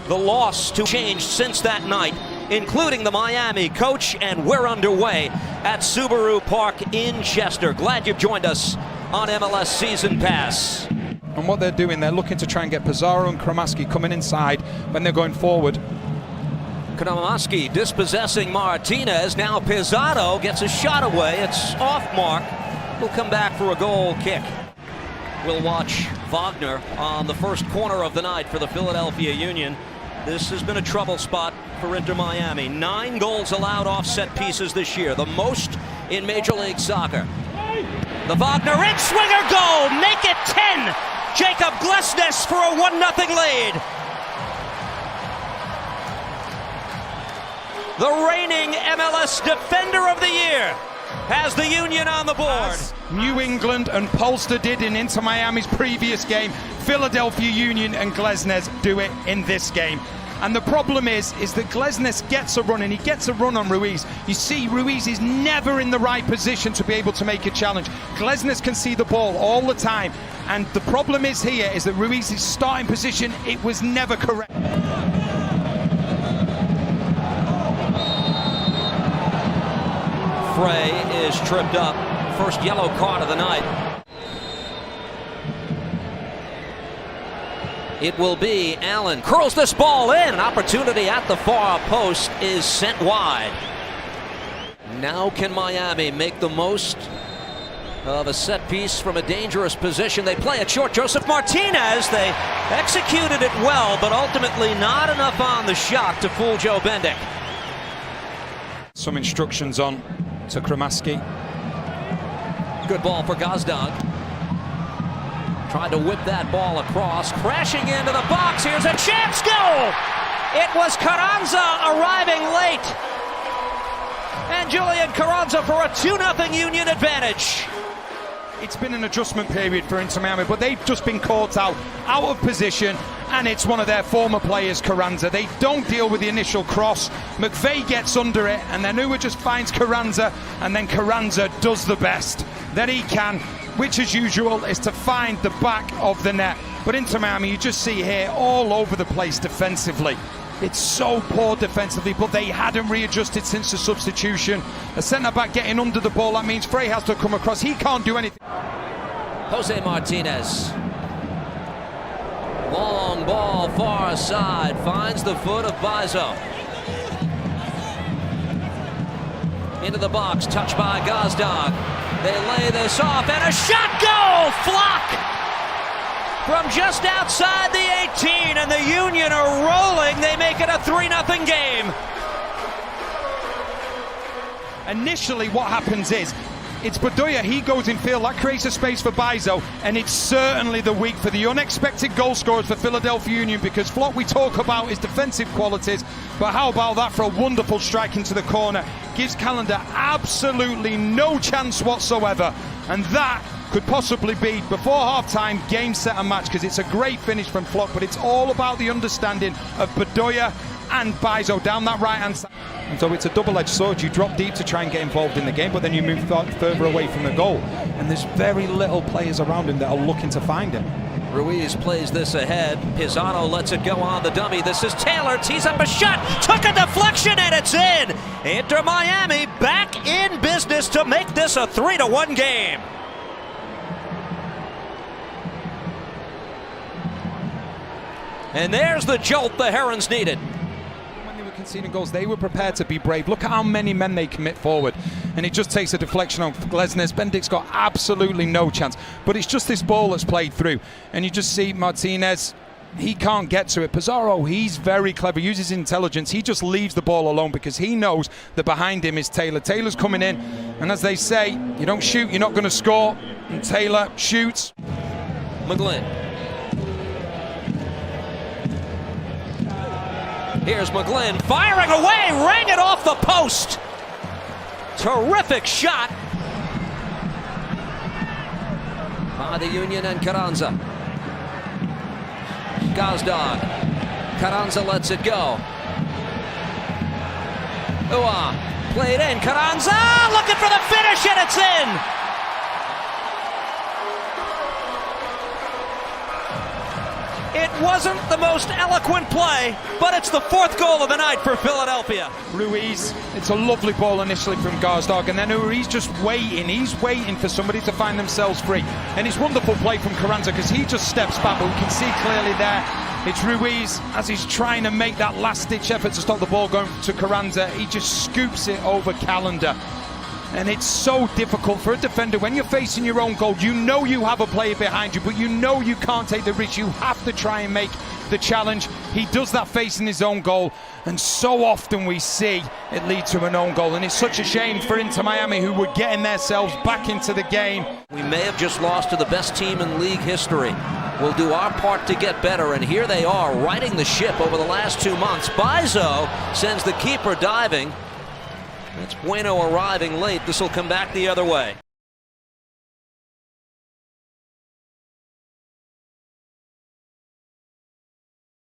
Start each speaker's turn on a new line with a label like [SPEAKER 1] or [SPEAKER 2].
[SPEAKER 1] The loss to change since that night, including the Miami coach, and we're underway at Subaru Park in Chester. Glad you've joined us on MLS Season Pass.
[SPEAKER 2] And what they're doing, they're looking to try and get Pizarro and Kramaski coming inside when they're going forward.
[SPEAKER 1] Kramaski dispossessing Martinez. Now Pizarro gets a shot away. It's off mark. He'll come back for a goal kick. We'll watch Wagner on the first corner of the night for the Philadelphia Union. This has been a trouble spot for Inter Miami. 9 goals allowed off set pieces this year, the most in Major League Soccer. The Wagner in-swinger goal, make it 10. Jacob Glesnes for a 1-0 lead. The reigning MLS Defender of the Year has the Union on the board.
[SPEAKER 2] As New England and Polster did in Inter Miami's previous game, Philadelphia Union and Glesnes do it in this game. And the problem is that Glesnes gets a run, and he gets a run on Ruiz. You see, Ruiz is never in the right position to be able to make a challenge. Glesnes can see the ball all the time, and the problem is here is that Ruiz's starting position, it was never correct.
[SPEAKER 1] Frey is tripped up. First yellow card of the night. It will be Allen. Curls this ball in. An opportunity at the far post is sent wide. Now can Miami make the most of a set piece from a dangerous position? They play it short. Joseph Martinez. They executed it well, but ultimately not enough on the shot to fool Joe Bendik.
[SPEAKER 2] Some instructions on to Kramaski.
[SPEAKER 1] Good ball for Gazdag. Tried to whip that ball across, crashing into the box. Here's a chance, goal! It was Carranza arriving late. And Julian Carranza for a 2-0 Union advantage.
[SPEAKER 2] It's been an adjustment period for Inter Miami, but they've just been caught out of position, and it's one of their former players, Carranza. They don't deal with the initial cross. McVeigh gets under it, and then Uwa just finds Carranza, and then Carranza does the best that he can, which as usual is to find the back of the net. But Inter Miami, you just see here, all over the place defensively. It's so poor defensively, but they hadn't readjusted since the substitution. A centre-back getting under the ball, that means Frey has to come across. He can't do anything.
[SPEAKER 1] Jose Martinez. Long ball far side, finds the foot of Bizo. Into the box, touched by Gazdag. They lay this off, and a shot goal! Flock! From just outside the 18, and the Union are rolling. They make it a 3-0 game.
[SPEAKER 2] Initially, what happens is, it's Bedoya, he goes in field, that creates a space for Bizo, and it's certainly the week for the unexpected goal scorers for Philadelphia Union, because what we talk about is defensive qualities, but how about that for a wonderful strike into the corner? Gives Calendar absolutely no chance whatsoever, and that could possibly be, before half-time, game, set and match, because it's a great finish from Flock, but it's all about the understanding of Bedoya and Bizo down that right-hand side. And so it's a double-edged sword. You drop deep to try and get involved in the game, but then you move further away from the goal. And there's very little players around him that are looking to find him.
[SPEAKER 1] Ruiz plays this ahead. Pizarro lets it go on the dummy. This is Taylor, tees up a shot, took a deflection, and it's in. Inter Miami back in business to make this a 3-1 game. And there's the jolt the Herons needed.
[SPEAKER 2] When they were conceding goals, they were prepared to be brave. Look at how many men they commit forward. And it just takes a deflection on Glesnes. Bendik's got absolutely no chance. But it's just this ball that's played through. And you just see Martinez, he can't get to it. Pizarro, he's very clever, uses intelligence. He just leaves the ball alone because he knows that behind him is Taylor. Taylor's coming in. And as they say, you don't shoot, you're not going to score. And Taylor shoots.
[SPEAKER 1] McGlynn. Here's McGlynn firing away, rang it off the post. Terrific shot by the Union and Carranza. Gazdag. Carranza lets it go. Uwa played in. Carranza looking for the finish, and it's in. It wasn't the most eloquent play, but it's the fourth goal of the night for Philadelphia.
[SPEAKER 2] Ruiz, it's a lovely ball initially from Garsdorp, and then Ruiz just waiting. He's waiting for somebody to find themselves free. And it's wonderful play from Carranza because he just steps back, but we can see clearly there it's Ruiz as he's trying to make that last-ditch effort to stop the ball going to Carranza. He just scoops it over Calendar. And it's so difficult for a defender when you're facing your own goal. You know you have a player behind you, but you know you can't take the risk. You have to try and make the challenge. He does that facing his own goal, and so often we see it lead to an own goal. And it's such a shame for Inter Miami, who were getting themselves back into the game.
[SPEAKER 1] We may have just lost to the best team in league history. We'll do our part to get better, and here they are righting the ship over the last 2 months. Bizo sends the keeper diving. That's Bueno arriving late. This will come back the other way.